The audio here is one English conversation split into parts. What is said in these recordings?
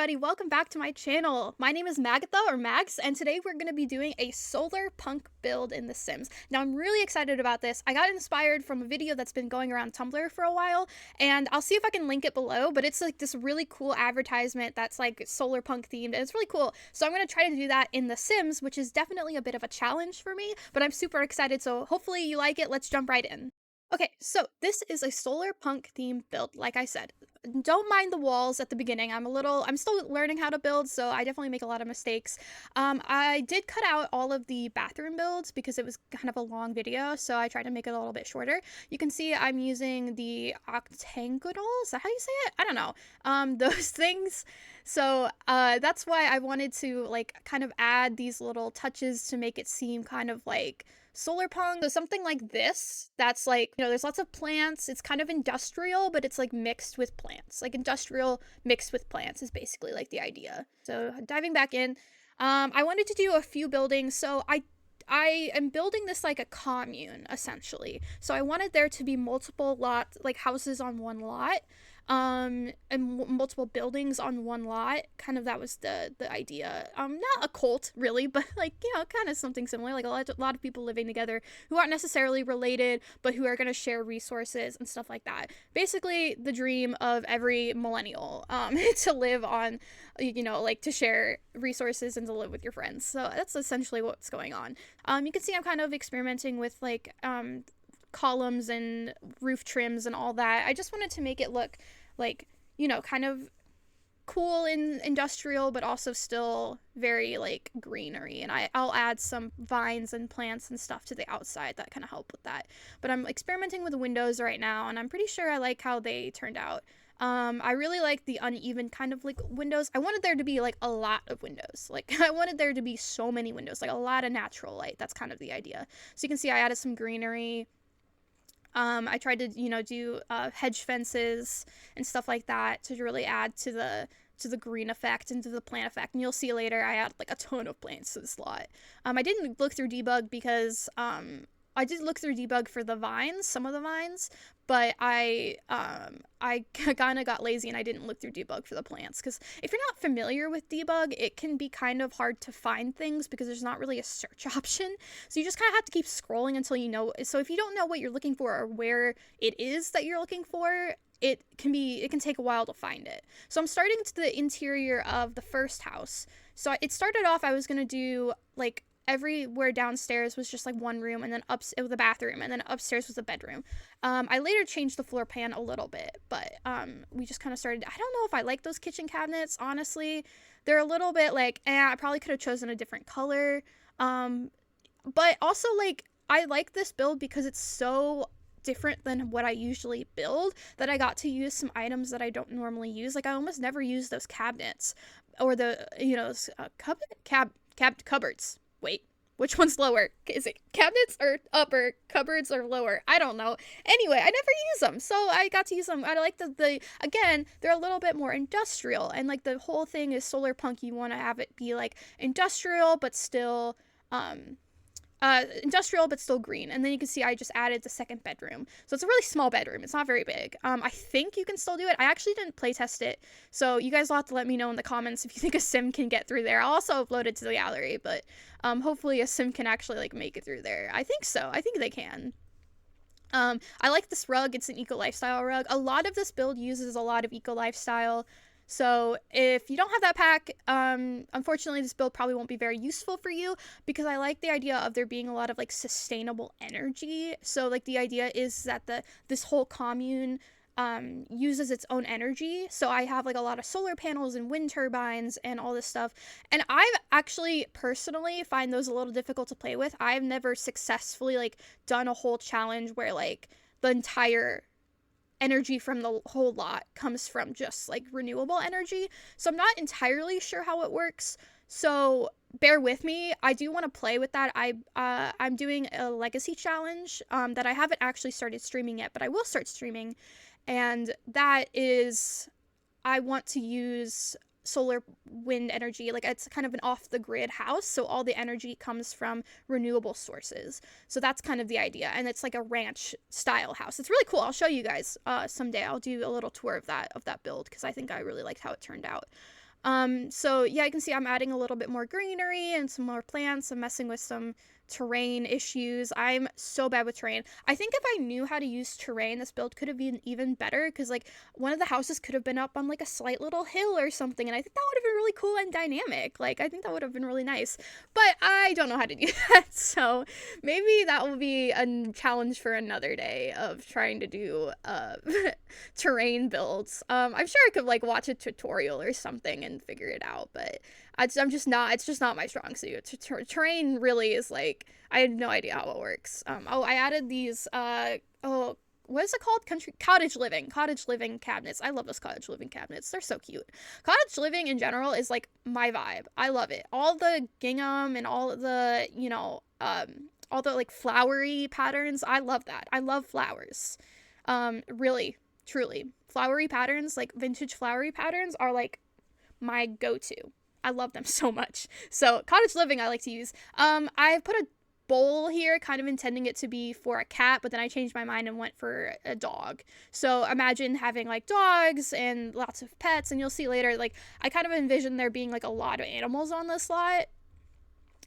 everybody, welcome back to my channel. My name is Magatha or Max, and today we're going to be doing a Solarpunk build in The Sims. Now I'm really excited about this. I got inspired from a video that's been going around Tumblr for a while, and I'll see if I can link it below, but it's like this really cool advertisement that's like Solarpunk themed, and it's really cool. So I'm going to try to do that in The Sims, which is definitely a bit of a challenge for me, but I'm super excited, so hopefully you like it. Let's jump right in. Okay, so this is a Solarpunk themed build, like I said. Don't mind the walls at the beginning. I'm still learning how to build, so I definitely make a lot of mistakes. I did cut out all of the bathroom builds because it was kind of a long video, so I tried to make it a little bit shorter. You can see I'm using the octagonal, is that how you say it? I don't know. Those things. So that's why I wanted to like kind of add these little touches to make it seem kind of like Solarpunk. So something like this, that's like, there's lots of plants. It's kind of industrial, but it's like mixed with plants. Like industrial mixed with plants is basically like the idea. So diving back in, I wanted to do a few buildings. So I am building this like a commune essentially. So I wanted there to be multiple like houses on one lot, and multiple buildings on one lot. Kind of that was the idea. Not a cult really, but like, kind of something similar, like a lot of people living together who aren't necessarily related, but who are going to share resources and stuff like that. Basically the dream of every millennial, to live on, like to share resources and to live with your friends. So that's essentially what's going on. You can see I'm kind of experimenting with like columns and roof trims and all that. I just wanted to make it look like, kind of cool and industrial, but also still very like greenery. And I'll add some vines and plants and stuff to the outside that kind of help with that. But I'm experimenting with the windows right now, and I'm pretty sure I like how they turned out. I really like the uneven kind of like windows. I wanted there to be like a lot of windows. Like I wanted there to be so many windows, like a lot of natural light. That's kind of the idea. So you can see I added some greenery. I tried to, do hedge fences and stuff like that to really add to the green effect and to the plant effect. And you'll see later I add like a ton of plants to this lot. I didn't look through debug because I did look through debug for the vines, some of the vines, but I kind of got lazy and I didn't look through debug for the plants, because if you're not familiar with debug, it can be kind of hard to find things because there's not really a search option. So you just kind of have to keep scrolling until you know. So if you don't know what you're looking for or where it is that you're looking for, it can take a while to find it. So I'm starting to the interior of the first house. So it started off, I was going to do like everywhere downstairs was just like one room, and then it was a bathroom, and then upstairs was a bedroom. I later changed the floor plan a little bit, but we just kind of started. I don't know if I like those kitchen cabinets, honestly. They're a little bit like, I probably could have chosen a different color. But also like, I like this build because it's so different than what I usually build, that I got to use some items that I don't normally use. Like I almost never use those cabinets or the, cupboards. Wait, which one's lower? Is it cabinets or upper? Cupboards or lower? I don't know. Anyway, I never use them, so I got to use them. I like the again, they're a little bit more industrial, and like the whole thing is Solarpunk. You want to have it be like industrial, but still green. And then you can see I just added the second bedroom. So it's a really small bedroom. It's not very big. I think you can still do it. I actually didn't playtest it, so you guys will have to let me know in the comments if you think a sim can get through there. I'll also upload it to the gallery, but hopefully a sim can actually like make it through there. I think so. I think they can. I like this rug. It's an eco lifestyle rug. A lot of this build uses a lot of eco lifestyle. So if you don't have that pack, unfortunately this build probably won't be very useful for you, because I like the idea of there being a lot of like sustainable energy. So like the idea is that this whole commune uses its own energy. So I have like a lot of solar panels and wind turbines and all this stuff. And I've actually personally find those a little difficult to play with. I've never successfully like done a whole challenge where like the entire energy from the whole lot comes from just like renewable energy. So I'm not entirely sure how it works. So bear with me. I do want to play with that. I'm doing a legacy challenge that I haven't actually started streaming yet, but I will start streaming. And that is, I want to use solar wind energy. Like it's kind of an off the grid house, so all the energy comes from renewable sources. So that's kind of the idea, and it's like a ranch style house. It's really cool. I'll show you guys someday. I'll do a little tour of that build because I think I really liked how it turned out. So yeah, you can see I'm adding a little bit more greenery and some more plants. I'm messing with some terrain issues. I'm so bad with terrain. I think if I knew how to use terrain, this build could have been even better, because like one of the houses could have been up on like a slight little hill or something, and I think that would have been really cool and dynamic. Like I think that would have been really nice, but I don't know how to do that. So maybe that will be a challenge for another day of trying to do terrain builds. I'm sure I could like watch a tutorial or something and figure it out, but I'm just not, it's just not my strong suit. Terrain really is like, I have no idea how it works. I added these, what is it called? Cottage living cabinets. I love those cottage living cabinets. They're so cute. Cottage living in general is like my vibe. I love it. All the gingham and all the, all the like flowery patterns. I love that. I love flowers. Really, truly. Flowery patterns, like vintage flowery patterns, are like my go-to. I love them so much. So cottage living I like to use. I put a bowl here, kind of intending it to be for a cat, but then I changed my mind and went for a dog. So imagine having like dogs and lots of pets, and you'll see later, like I kind of envision there being like a lot of animals on this lot.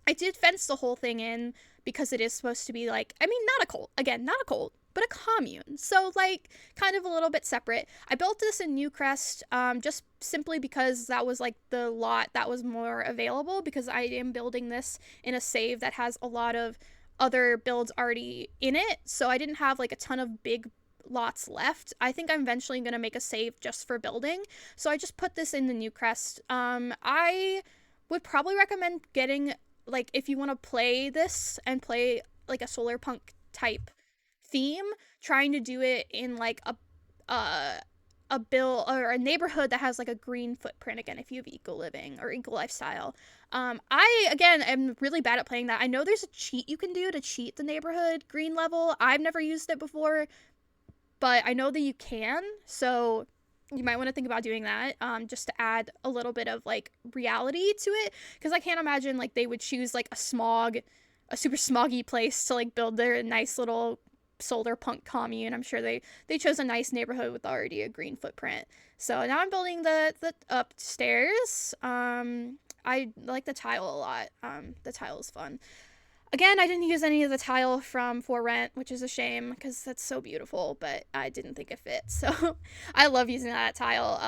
I did fence the whole thing in because it is supposed to be like, I mean, not a cult, but a commune. So like kind of a little bit separate. I built this in Newcrest just simply because that was like the lot that was more available, because I am building this in a save that has a lot of other builds already in it. So I didn't have like a ton of big lots left. I think I'm eventually going to make a save just for building. So I just put this in the Newcrest. I would probably recommend getting, like, if you want to play this and play like a Solarpunk type theme, trying to do it in like a bill or a neighborhood that has like a green footprint. Again, if you have eco living or eco lifestyle. I again am really bad at playing that. I know there's a cheat you can do to cheat the neighborhood green level. I've never used it before, but I know that you can, so you might want to think about doing that, just to add a little bit of like reality to it, because I can't imagine like they would choose like a super smoggy place to like build their nice little Solarpunk commune. I'm sure they chose a nice neighborhood with already a green footprint. So now I'm building the upstairs. I like the tile a lot. The tile is fun. Again, I didn't use any of the tile from For Rent, which is a shame because that's so beautiful, but I didn't think it fit. So I love using that tile.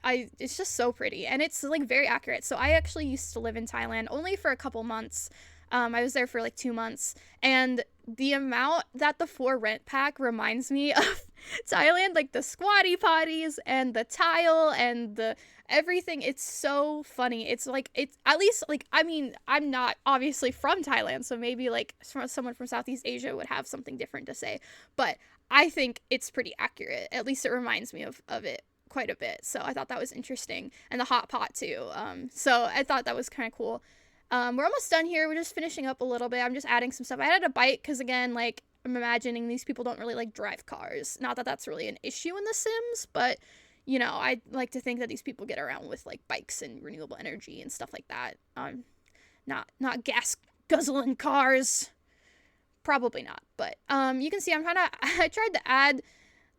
It's just so pretty, and it's like very accurate. So I actually used to live in Thailand only for a couple months. I was there for like 2 months, and the amount that the For Rent pack reminds me of Thailand, like the squatty potties and the tile and the everything, it's so funny. It's like, it's at least like, I mean, I'm not obviously from Thailand, so maybe like someone from Southeast Asia would have something different to say, but I think it's pretty accurate. At least it reminds me of it quite a bit. So I thought that was interesting, and the hot pot too. So I thought that was kind of cool. We're almost done here. We're just finishing up a little bit. I'm just adding some stuff. I added a bike because, again, like, I'm imagining these people don't really like drive cars. Not that that's really an issue in The Sims, but I like to think that these people get around with like bikes and renewable energy and stuff like that. Not gas guzzling cars. Probably not. But you can see I tried to add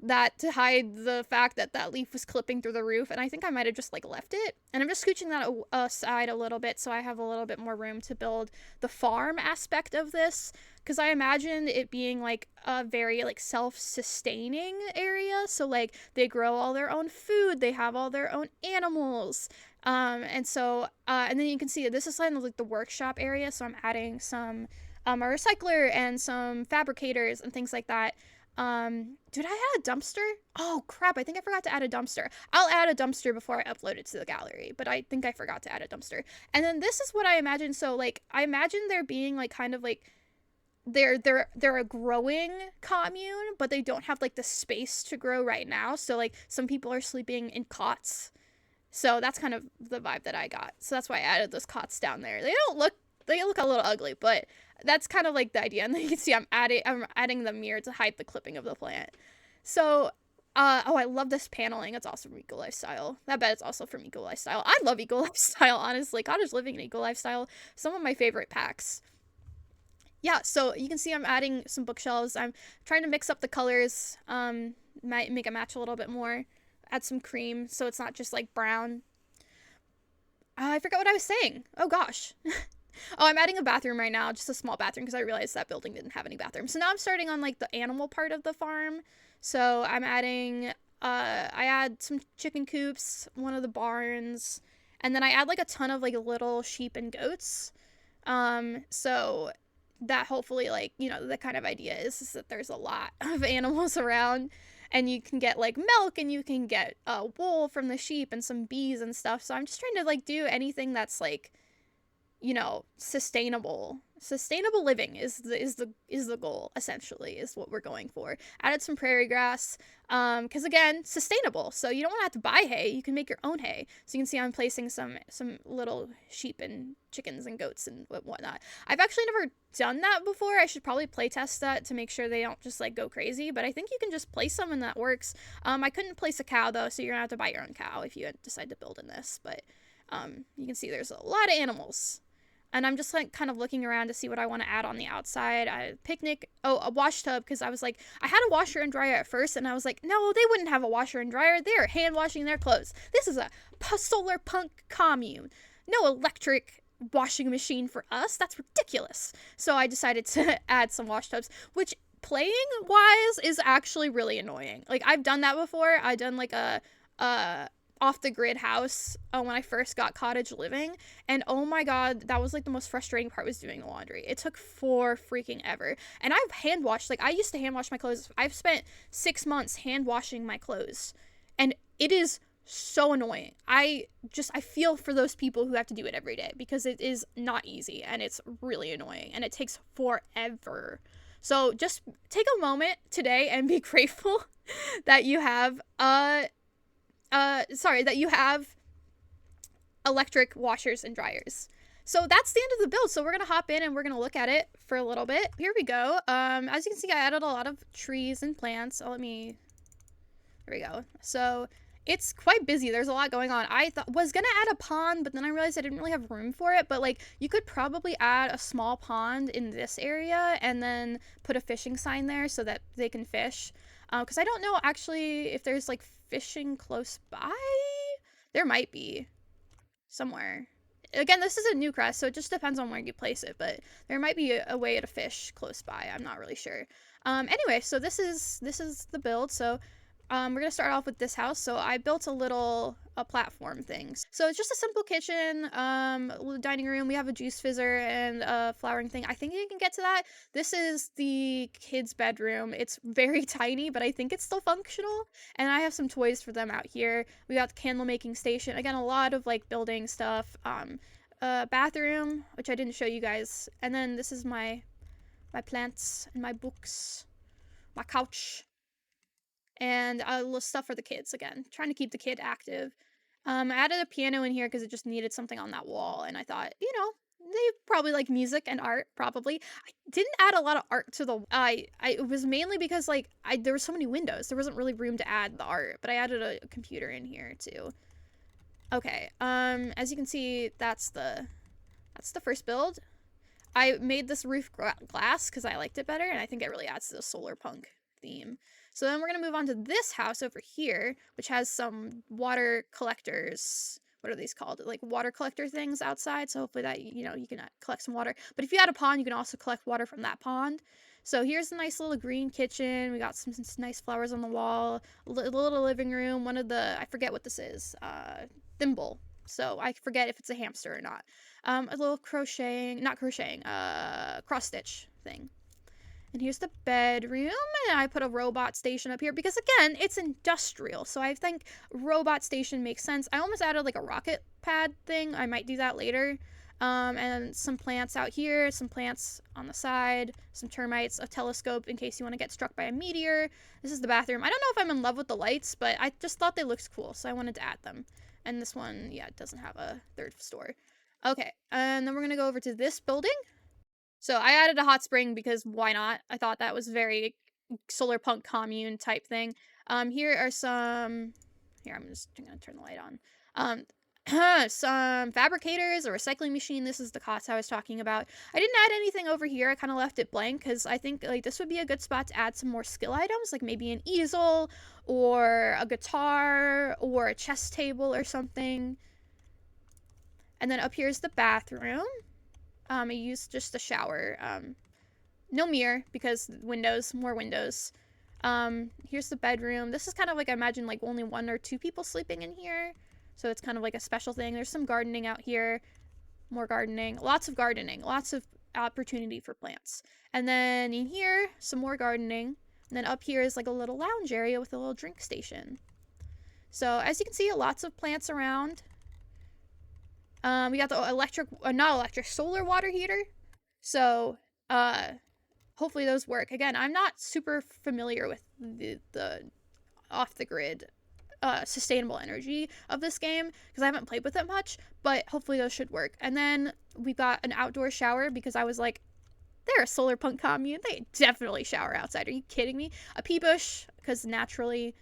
that to hide the fact that that leaf was clipping through the roof, and I think I might have just like left it, and I'm just scooching that aside a little bit so I have a little bit more room to build the farm aspect of this, because I imagined it being like a very like self-sustaining area. So like they grow all their own food, they have all their own animals, and then you can see this is kind of like the workshop area, so I'm adding some a recycler and some fabricators and things like that. Did I add a dumpster? Oh crap, I think I forgot to add a dumpster. I'll add a dumpster before I upload it to the gallery, but I think I forgot to add a dumpster. And then this is what I imagine. So like I imagine there being like kind of like they're a growing commune, but they don't have like the space to grow right now. So like some people are sleeping in cots. So that's kind of the vibe that I got. So that's why I added those cots down there. They look a little ugly, but that's kind of like the idea. And then you can see I'm adding the mirror to hide the clipping of the plant. So, I love this paneling. It's also from Eco Lifestyle. I bet it's also from Eco Lifestyle. I love Eco Lifestyle, honestly. Cottage Living and Eco Lifestyle, some of my favorite packs. Yeah, so you can see I'm adding some bookshelves. I'm trying to mix up the colors, make it match a little bit more. Add some cream so it's not just like brown. I forgot what I was saying. Oh gosh. Oh, I'm adding a bathroom right now, just a small bathroom, because I realized that building didn't have any bathrooms. So now I'm starting on like the animal part of the farm. So I'm adding, I add some chicken coops, one of the barns, and then I add like a ton of like little sheep and goats. So that hopefully, like, you know, the kind of idea is that there's a lot of animals around, and you can get like milk, and you can get wool from the sheep and some bees and stuff. So I'm just trying to like do anything that's like, you know, sustainable living is the goal, essentially, is what we're going for. Added some prairie grass, because again, sustainable, so you don't want to have to buy hay, you can make your own hay. So you can see I'm placing some little sheep and chickens and goats and whatnot. I've actually never done that before. I should probably play test that to make sure they don't just like go crazy, but I think you can just place them and that works. I couldn't place a cow though, so you're gonna have to buy your own cow if you decide to build in this. But you can see there's a lot of animals. And I'm just like kind of looking around to see what I want to add on the outside. Picnic, oh, a wash tub, because I was like, I had a washer and dryer at first, and I was like, no, they wouldn't have a washer and dryer. They're hand washing their clothes. This is a Solarpunk commune. No electric washing machine for us. That's ridiculous. So I decided to add some wash tubs, which playing wise is actually really annoying. Like, I've done that before. I've done like a off the grid house when I first got cottage living, and oh my god, that was like the most frustrating part, was doing the laundry. It took for freaking ever. And I've hand washed, like I used to hand wash my clothes. I've spent 6 months hand washing my clothes, and it is so annoying. I feel for those people who have to do it every day, because it is not easy, and it's really annoying, and it takes forever. So just take a moment today and be grateful that you have that you have electric washers and dryers. So that's the end of the build. So we're gonna hop in and we're gonna look at it for a little bit. Here we go. As you can see, I added a lot of trees and plants. There we go. So it's quite busy. There's a lot going on. I was gonna add a pond, but then I realized I didn't really have room for it. But like, you could probably add a small pond in this area and then put a fishing sign there so that they can fish. Because I don't know actually if there's like fishing close by. There might be somewhere. Again, this is a new crest, so it just depends on where you place it, but there might be a way to fish close by. I'm not really sure. Anyway, so this is the build. So we're gonna start off with this house. So I built a platform thing. So it's just a simple kitchen, dining room. We have a juice fizzer and a flowering thing. I think you can get to that. This is the kids' bedroom. It's very tiny, but I think it's still functional. And I have some toys for them out here. We got the candle making station. Again, a lot of like building stuff. Bathroom, which I didn't show you guys. And then this is my plants and my books, my couch, and a little stuff for the kids. Again, trying to keep the kid active. I added a piano in here because it just needed something on that wall, and I thought, you know, they probably like music and art. Probably, I didn't add a lot of art to the. It was mainly because like there were so many windows, there wasn't really room to add the art. But I added a computer in here too. Okay. As you can see, that's the first build. I made this roof glass because I liked it better, and I think it really adds to the Solarpunk theme. So then we're going to move on to this house over here, which has some water collectors. What are these called? Like water collector things outside. So hopefully that, you know, you can collect some water. But if you had a pond, you can also collect water from that pond. So here's a nice little green kitchen. We got some nice flowers on the wall. A little living room. One of the, I forget what this is, thimble. So I forget if it's a hamster or not. A little not crocheting, cross stitch thing. And here's the bedroom, and I put a robot station up here because, again, it's industrial, so I think robot station makes sense. I almost added, like, a rocket pad thing. I might do that later. And some plants out here, some plants on the side, some termites, a telescope in case you want to get struck by a meteor. This is the bathroom. I don't know if I'm in love with the lights, but I just thought they looked cool, so I wanted to add them. And this one, yeah, it doesn't have a third store. Okay, and then we're going to go over to this building. So I added a hot spring because why not? I thought that was very Solarpunk commune type thing. Here are some. Here, I'm just gonna turn the light on. Some fabricators, a recycling machine. This is the cots I was talking about. I didn't add anything over here. I kind of left it blank because I think like this would be a good spot to add some more skill items, like maybe an easel or a guitar or a chess table or something. And then up here is the bathroom. I used just a shower. No mirror because windows, more windows. Here's the bedroom. This is kind of like, I imagine like only 1 or 2 people sleeping in here. So it's kind of like a special thing. There's some gardening out here. More gardening. Lots of gardening. Lots of opportunity for plants. And then in here, some more gardening. And then up here is like a little lounge area with a little drink station. So as you can see, lots of plants around. We got the solar water heater. So, hopefully those work. Again, I'm not super familiar with the off-the-grid sustainable energy of this game because I haven't played with it much, but hopefully those should work. And then we've got an outdoor shower because I was like, they're a Solarpunk commune. They definitely shower outside. Are you kidding me? A pea bush because naturally.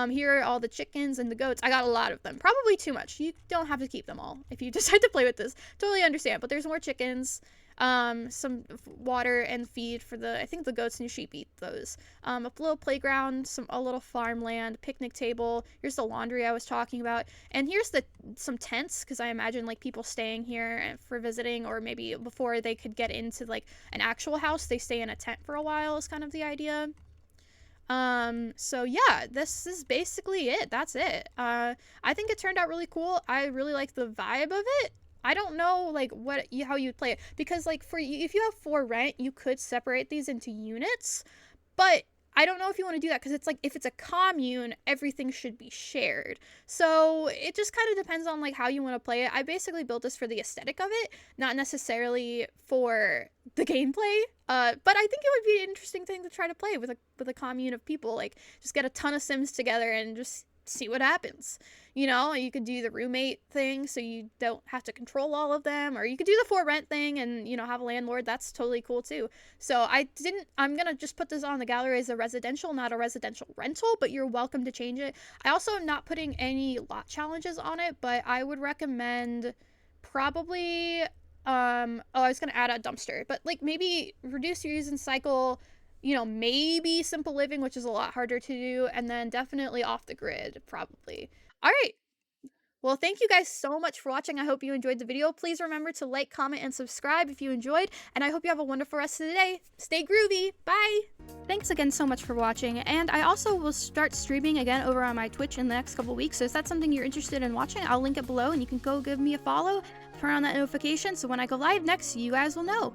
Here are all the chickens and the goats. I got a lot of them. Probably too much. You don't have to keep them all if you decide to play with this. Totally understand. But there's more chickens. Some water and feed for I think the goats and sheep eat those. A little playground, a little farmland, picnic table. Here's the laundry I was talking about. And here's some tents, because I imagine like people staying here for visiting, or maybe before they could get into like an actual house, they stay in a tent for a while is kind of the idea. So yeah, this is basically it. That's it. I think it turned out really cool. I really like the vibe of it. I don't know like how you'd play it, because like if you have for rent, you could separate these into units, but I don't know if you want to do that because it's like if it's a commune, everything should be shared. So it just kind of depends on like how you want to play it. I basically built this for the aesthetic of it, not necessarily for the gameplay. But I think it would be an interesting thing to try to play with a commune of people. Like just get a ton of Sims together and just see what happens. You know, you could do the roommate thing so you don't have to control all of them, or you could do the for rent thing and, you know, have a landlord. That's totally cool too. So I'm gonna just put this on the gallery as a residential, not a residential rental, but you're welcome to change it. I also am not putting any lot challenges on it, but I would recommend probably I was gonna add a dumpster, but like maybe reduce your use and cycle, you know, maybe simple living, which is a lot harder to do, and then definitely off the grid, probably. All right. Well, thank you guys so much for watching. I hope you enjoyed the video. Please remember to like, comment, and subscribe if you enjoyed, and I hope you have a wonderful rest of the day. Stay groovy. Bye. Thanks again so much for watching, and I also will start streaming again over on my Twitch in the next couple weeks, so if that's something you're interested in watching, I'll link it below, and you can go give me a follow, turn on that notification, so when I go live next, you guys will know.